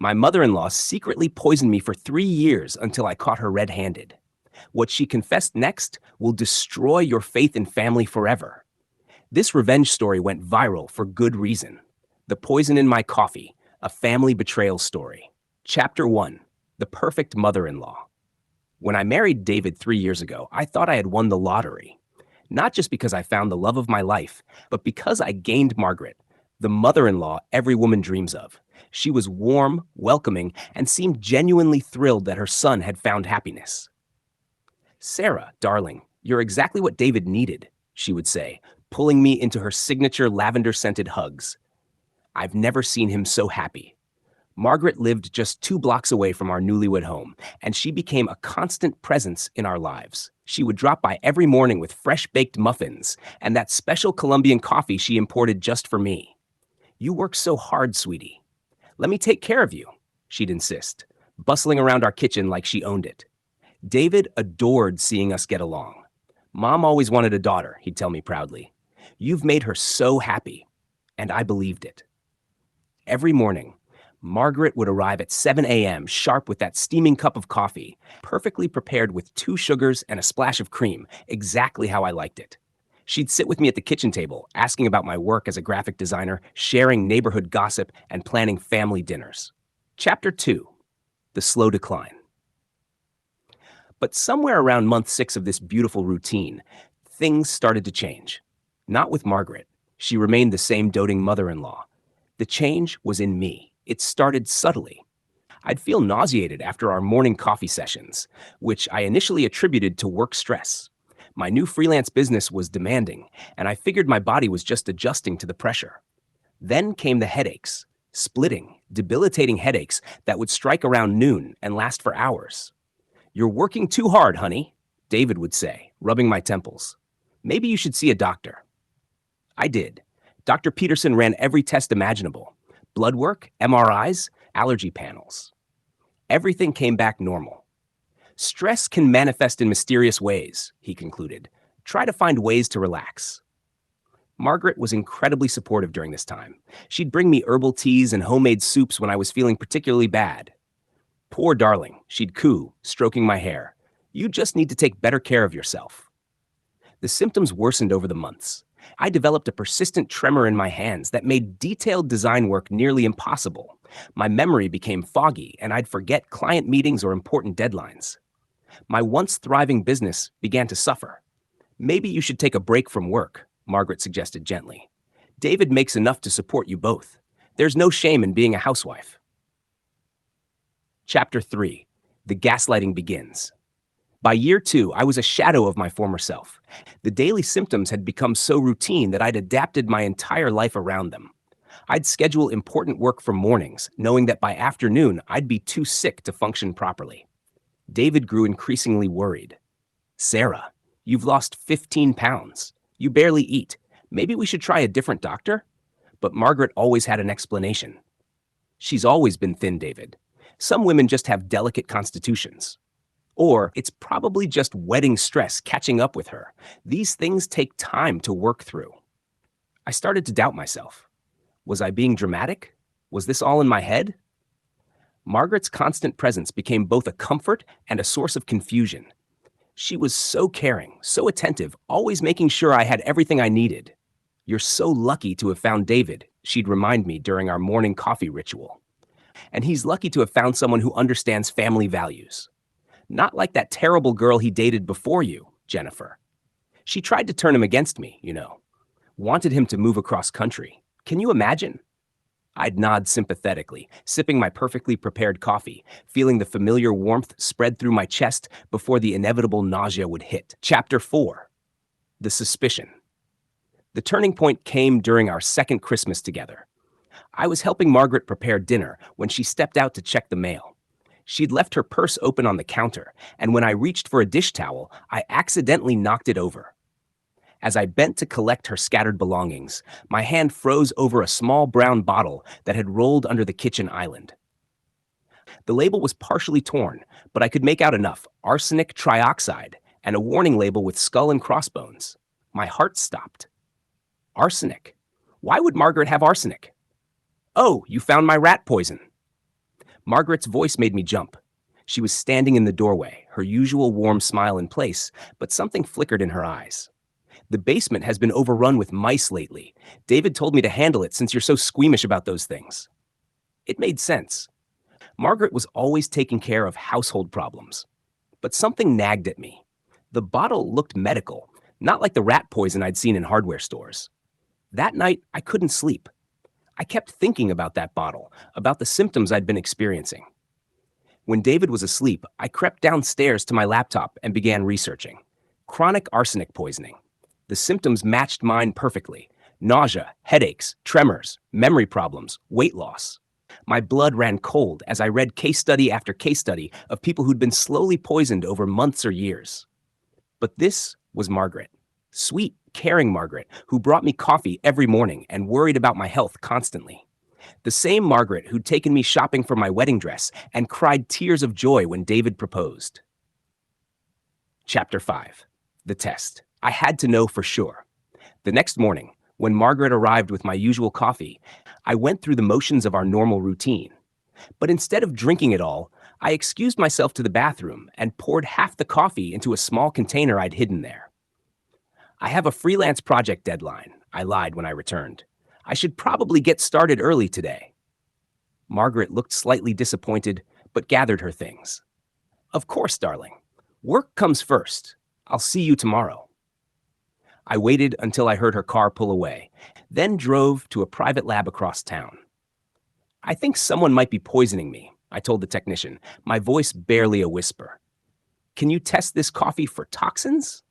My mother-in-law secretly poisoned me for 3 years until I caught her red-handed. What she confessed next will destroy your faith in family forever. This revenge story went viral for good reason. The Poison in My Coffee, a family betrayal story. Chapter 1. The Perfect Mother-in-Law. When I married David 3 years ago, I thought I had won the lottery. Not just because I found the love of my life, but because I gained Margaret, the mother-in-law every woman dreams of. She was warm, welcoming, and seemed genuinely thrilled that her son had found happiness. "Sarah, darling, you're exactly what David needed," she would say, pulling me into her signature lavender-scented hugs. I've never seen him so happy. Margaret lived just 2 blocks away from our newlywed home, and she became a constant presence in our lives. She would drop by every morning with fresh-baked muffins and that special Colombian coffee she imported just for me. "You work so hard, sweetie. Let me take care of you," she'd insist, bustling around our kitchen like she owned it. David adored seeing us get along. "Mom always wanted a daughter," he'd tell me proudly. "You've made her so happy." And I believed it. Every morning, Margaret would arrive at 7 a.m. sharp with that steaming cup of coffee, perfectly prepared with 2 sugars and a splash of cream, exactly how I liked it. She'd sit with me at the kitchen table, asking about my work as a graphic designer, sharing neighborhood gossip, and planning family dinners. Chapter 2. The Slow Decline. But somewhere around month 6 of this beautiful routine, things started to change. Not with Margaret. She remained the same doting mother-in-law. The change was in me. It started subtly. I'd feel nauseated after our morning coffee sessions, which I initially attributed to work stress. My new freelance business was demanding, and I figured my body was just adjusting to the pressure. Then came the headaches, splitting, debilitating headaches that would strike around noon and last for hours. "You're working too hard, honey," David would say, rubbing my temples. "Maybe you should see a doctor." I did. Dr. Peterson ran every test imaginable. Blood work, MRIs, allergy panels. Everything came back normal. "Stress can manifest in mysterious ways," he concluded. "Try to find ways to relax." Margaret was incredibly supportive during this time. She'd bring me herbal teas and homemade soups when I was feeling particularly bad. "Poor darling," she'd coo, stroking my hair. "You just need to take better care of yourself." The symptoms worsened over the months. I developed a persistent tremor in my hands that made detailed design work nearly impossible. My memory became foggy, and I'd forget client meetings or important deadlines. My once thriving business began to suffer. "Maybe you should take a break from work," Margaret suggested gently. "David makes enough to support you both. There's no shame in being a housewife." Chapter 3. The Gaslighting Begins. By year 2, I was a shadow of my former self. The daily symptoms had become so routine that I'd adapted my entire life around them. I'd schedule important work for mornings, knowing that by afternoon I'd be too sick to function properly. David grew increasingly worried. "Sarah, you've lost 15 pounds. You barely eat. Maybe we should try a different doctor?" But Margaret always had an explanation. "She's always been thin, David. Some women just have delicate constitutions." Or, "It's probably just wedding stress catching up with her. These things take time to work through." I started to doubt myself. Was I being dramatic? Was this all in my head? Margaret's constant presence became both a comfort and a source of confusion. She was so caring, so attentive, always making sure I had everything I needed. "You're so lucky to have found David," she'd remind me during our morning coffee ritual. "And he's lucky to have found someone who understands family values. Not like that terrible girl he dated before you, Jennifer. She tried to turn him against me, you know. Wanted him to move across country. Can you imagine?" I'd nod sympathetically, sipping my perfectly prepared coffee, feeling the familiar warmth spread through my chest before the inevitable nausea would hit. Chapter 4. The Suspicion. The turning point came during our second Christmas together. I was helping Margaret prepare dinner when she stepped out to check the mail. She'd left her purse open on the counter, and when I reached for a dish towel, I accidentally knocked it over. As I bent to collect her scattered belongings, my hand froze over a small brown bottle that had rolled under the kitchen island. The label was partially torn, but I could make out enough: arsenic trioxide and a warning label with skull and crossbones. My heart stopped. Arsenic. Why would Margaret have arsenic? "Oh, you found my rat poison." Margaret's voice made me jump. She was standing in the doorway, her usual warm smile in place, but something flickered in her eyes. The basement has been overrun with mice lately. David told me to handle it since you're so squeamish about those things. It made sense. Margaret was always taking care of household problems. But something nagged at me. The bottle looked medical, not like the rat poison I'd seen in hardware stores. That night, I couldn't sleep. I kept thinking about that bottle, about the symptoms I'd been experiencing. When David was asleep, I crept downstairs to my laptop and began researching. Chronic arsenic poisoning. The symptoms matched mine perfectly. Nausea, headaches, tremors, memory problems, weight loss. My blood ran cold as I read case study after case study of people who'd been slowly poisoned over months or years. But this was Margaret. Sweet, caring Margaret, who brought me coffee every morning and worried about my health constantly. The same Margaret who'd taken me shopping for my wedding dress and cried tears of joy when David proposed. Chapter 5. The Test. I had to know for sure. The next morning, when Margaret arrived with my usual coffee, I went through the motions of our normal routine. But instead of drinking it all, I excused myself to the bathroom and poured half the coffee into a small container I'd hidden there. I have a freelance project deadline, I lied when I returned. I should probably get started early today. Margaret looked slightly disappointed, but gathered her things. Of course, darling. Work comes first. I'll see you tomorrow. I waited until I heard her car pull away, then drove to a private lab across town. I think someone might be poisoning me, I told the technician, my voice barely a whisper. Can you test this coffee for toxins?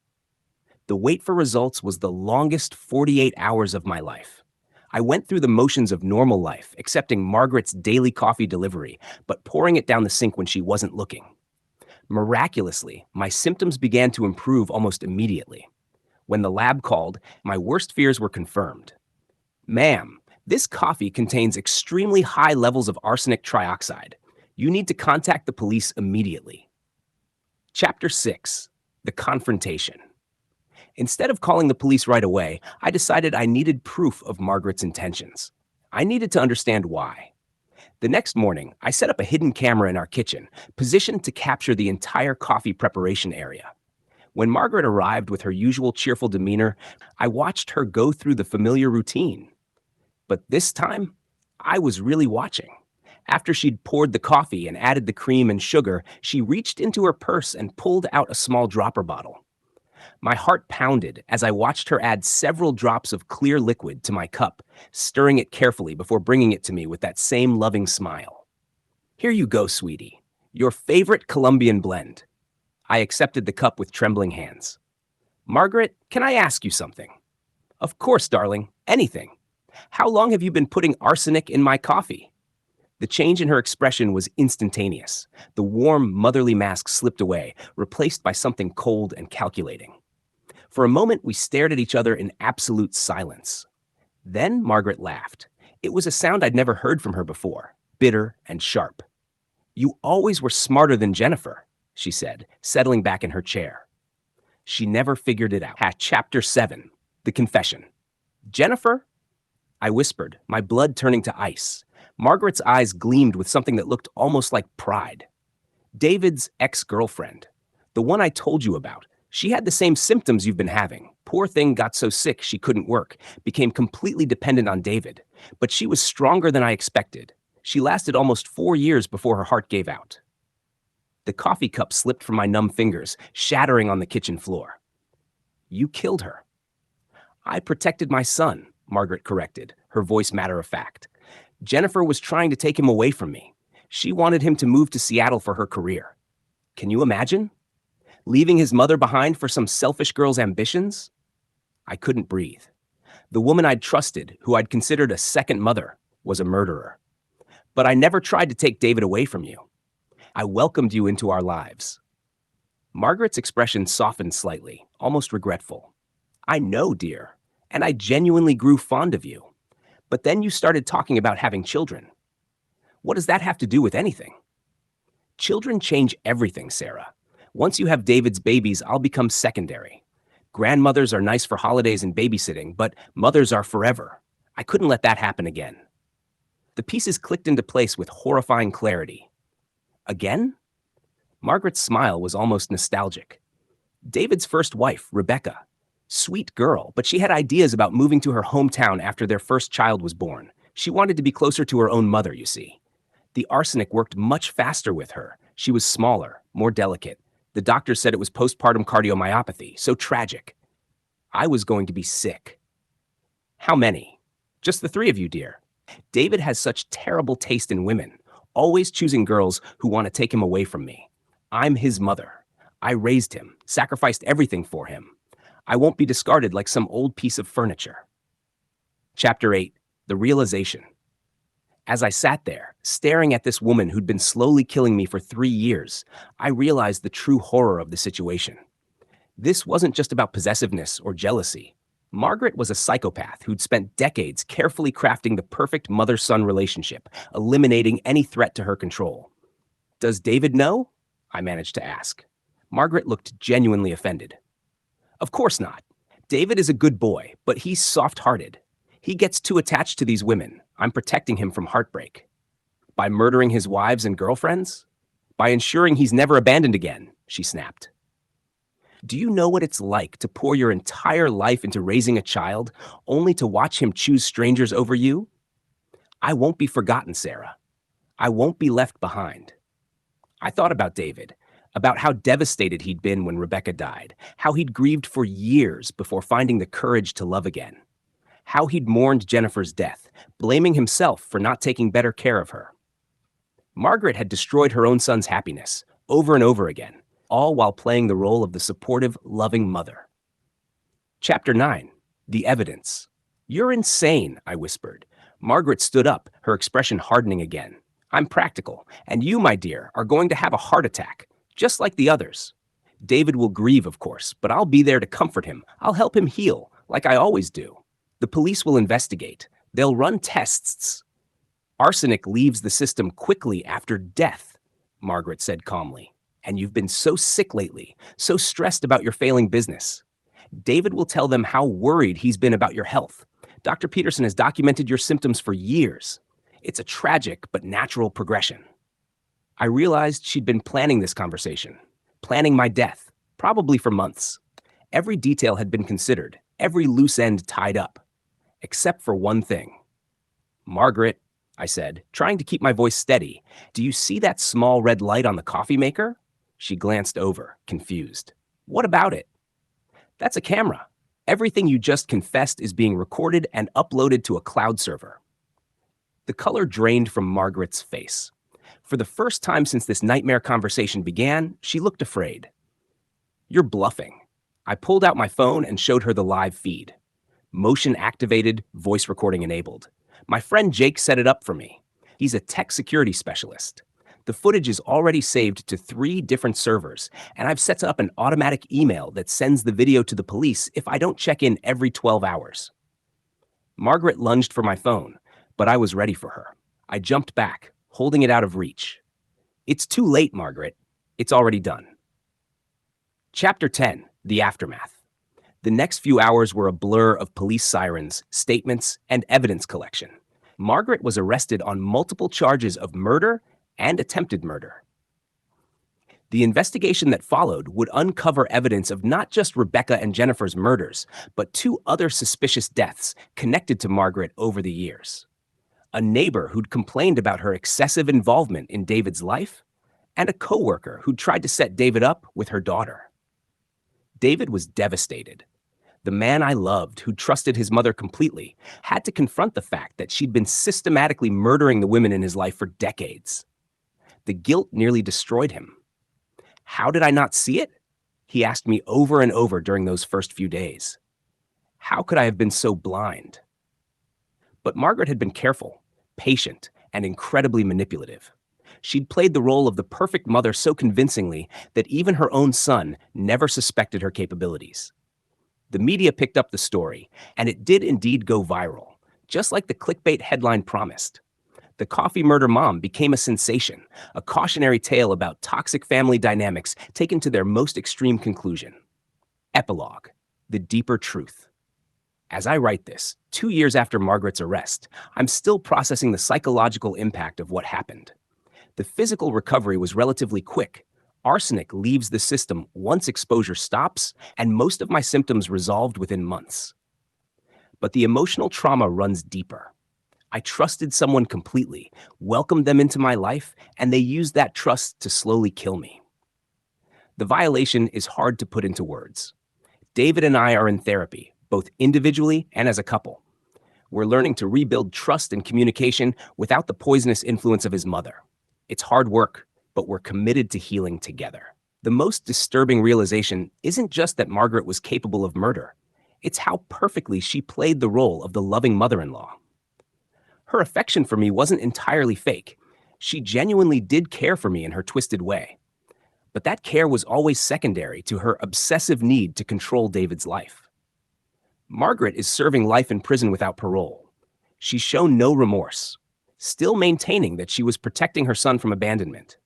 The wait for results was the longest 48 hours of my life. I went through the motions of normal life, accepting Margaret's daily coffee delivery, but pouring it down the sink when she wasn't looking. Miraculously, my symptoms began to improve almost immediately. When the lab called, my worst fears were confirmed. Ma'am, this coffee contains extremely high levels of arsenic trioxide. You need to contact the police immediately. Chapter 6. The Confrontation. Instead of calling the police right away, I decided I needed proof of Margaret's intentions. I needed to understand why. The next morning, I set up a hidden camera in our kitchen, positioned to capture the entire coffee preparation area. When Margaret arrived with her usual cheerful demeanor, I watched her go through the familiar routine. But this time, I was really watching. After she'd poured the coffee and added the cream and sugar, she reached into her purse and pulled out a small dropper bottle. My heart pounded as I watched her add several drops of clear liquid to my cup, stirring it carefully before bringing it to me with that same loving smile. Here you go, sweetie. Your favorite Colombian blend. I accepted the cup with trembling hands. Margaret, can I ask you something? Of course, darling. Anything. How long have you been putting arsenic in my coffee? The change in her expression was instantaneous. The warm, motherly mask slipped away, replaced by something cold and calculating. For a moment, we stared at each other in absolute silence. Then Margaret laughed. It was a sound I'd never heard from her before, bitter and sharp. You always were smarter than Jennifer, she said, settling back in her chair. She never figured it out. Chapter 7. The Confession. Jennifer? I whispered, my blood turning to ice. Margaret's eyes gleamed with something that looked almost like pride. David's ex-girlfriend. The one I told you about. She had the same symptoms you've been having. Poor thing got so sick she couldn't work, became completely dependent on David. But she was stronger than I expected. She lasted almost 4 years before her heart gave out. The coffee cup slipped from my numb fingers, shattering on the kitchen floor. You killed her. I protected my son, Margaret corrected, her voice matter-of-fact. Jennifer was trying to take him away from me. She wanted him to move to Seattle for her career. Can you imagine? Leaving his mother behind for some selfish girl's ambitions? I couldn't breathe. The woman I'd trusted, who I'd considered a second mother, was a murderer. But I never tried to take David away from you. I welcomed you into our lives. Margaret's expression softened slightly, almost regretful. I know, dear, and I genuinely grew fond of you. But then you started talking about having children. What does that have to do with anything? Children change everything, Sarah. Once you have David's babies, I'll become secondary. Grandmothers are nice for holidays and babysitting, but mothers are forever. I couldn't let that happen again. The pieces clicked into place with horrifying clarity. Again? Margaret's smile was almost nostalgic. David's first wife, Rebecca. Sweet girl, but she had ideas about moving to her hometown after their first child was born. She wanted to be closer to her own mother, you see. The arsenic worked much faster with her. She was smaller, more delicate. The doctors said it was postpartum cardiomyopathy, so tragic. I was going to be sick. How many? Just the three of you, dear. David has such terrible taste in women, always choosing girls who want to take him away from me. I'm his mother. I raised him, sacrificed everything for him. I won't be discarded like some old piece of furniture. Chapter 8, The Realization. As I sat there, staring at this woman who'd been slowly killing me for 3 years, I realized the true horror of the situation. This wasn't just about possessiveness or jealousy. Margaret was a psychopath who'd spent decades carefully crafting the perfect mother-son relationship, eliminating any threat to her control. Does David know? I managed to ask. Margaret looked genuinely offended. Of course not. David is a good boy, but he's soft-hearted. He gets too attached to these women. I'm protecting him from heartbreak. By murdering his wives and girlfriends? By ensuring he's never abandoned again, she snapped. Do you know what it's like to pour your entire life into raising a child, only to watch him choose strangers over you? I won't be forgotten, Sarah. I won't be left behind. I thought about David, about how devastated he'd been when Rebecca died, how he'd grieved for years before finding the courage to love again, how he'd mourned Jennifer's death, blaming himself for not taking better care of her. Margaret had destroyed her own son's happiness over and over again, all while playing the role of the supportive, loving mother. Chapter 9, The Evidence. You're insane, I whispered. Margaret stood up, her expression hardening again. I'm practical, and you, my dear, are going to have a heart attack, just like the others. David will grieve, of course, but I'll be there to comfort him. I'll help him heal, like I always do. The police will investigate. They'll run tests. Arsenic leaves the system quickly after death, Margaret said calmly. And you've been so sick lately, so stressed about your failing business. David will tell them how worried he's been about your health. Dr. Peterson has documented your symptoms for years. It's a tragic but natural progression. I realized she'd been planning this conversation, planning my death, probably for months. Every detail had been considered, every loose end tied up, except for one thing. Margaret, I said, trying to keep my voice steady, do you see that small red light on the coffee maker? She glanced over, confused. What about it? That's a camera. Everything you just confessed is being recorded and uploaded to a cloud server. The color drained from Margaret's face. For the first time since this nightmare conversation began, she looked afraid. You're bluffing. I pulled out my phone and showed her the live feed. Motion activated, voice recording enabled. My friend Jake set it up for me. He's a tech security specialist. The footage is already saved to 3 different servers, and I've set up an automatic email that sends the video to the police if I don't check in every 12 hours. Margaret lunged for my phone, but I was ready for her. I jumped back, holding it out of reach. It's too late, Margaret. It's already done. Chapter 10, The Aftermath. The next few hours were a blur of police sirens, statements, and evidence collection. Margaret was arrested on multiple charges of murder and attempted murder. The investigation that followed would uncover evidence of not just Rebecca and Jennifer's murders, but 2 other suspicious deaths connected to Margaret over the years. A neighbor who'd complained about her excessive involvement in David's life, and a coworker who'd tried to set David up with her daughter. David was devastated. The man I loved, who trusted his mother completely, had to confront the fact that she'd been systematically murdering the women in his life for decades. The guilt nearly destroyed him. How did I not see it? He asked me over and over during those first few days. How could I have been so blind? But Margaret had been careful, patient, and incredibly manipulative. She'd played the role of the perfect mother so convincingly that even her own son never suspected her capabilities. The media picked up the story, and it did indeed go viral, just like the clickbait headline promised. The coffee murder mom became a sensation, a cautionary tale about toxic family dynamics taken to their most extreme conclusion. Epilogue, the deeper truth. As I write this, 2 years after Margaret's arrest, I'm still processing the psychological impact of what happened. The physical recovery was relatively quick. Arsenic leaves the system once exposure stops, and most of my symptoms resolved within months. But the emotional trauma runs deeper. I trusted someone completely, welcomed them into my life, and they used that trust to slowly kill me. The violation is hard to put into words. David and I are in therapy, both individually and as a couple. We're learning to rebuild trust and communication without the poisonous influence of his mother. It's hard work, but we're committed to healing together. The most disturbing realization isn't just that Margaret was capable of murder. It's how perfectly she played the role of the loving mother-in-law. Her affection for me wasn't entirely fake. She genuinely did care for me in her twisted way. But that care was always secondary to her obsessive need to control David's life. Margaret is serving life in prison without parole. She's shown no remorse, still maintaining that she was protecting her son from abandonment.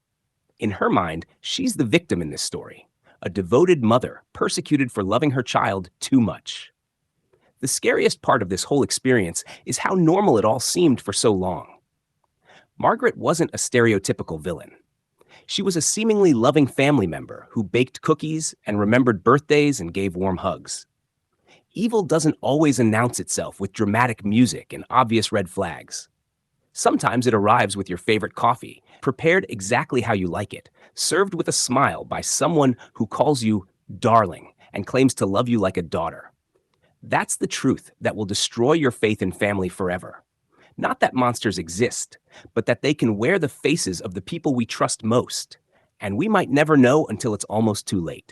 In her mind, she's the victim in this story, a devoted mother persecuted for loving her child too much. The scariest part of this whole experience is how normal it all seemed for so long. Margaret wasn't a stereotypical villain. She was a seemingly loving family member who baked cookies and remembered birthdays and gave warm hugs. Evil doesn't always announce itself with dramatic music and obvious red flags. Sometimes it arrives with your favorite coffee, prepared exactly how you like it, served with a smile by someone who calls you darling and claims to love you like a daughter. That's the truth that will destroy your faith in family forever. Not that monsters exist, but that they can wear the faces of the people we trust most, and we might never know until it's almost too late.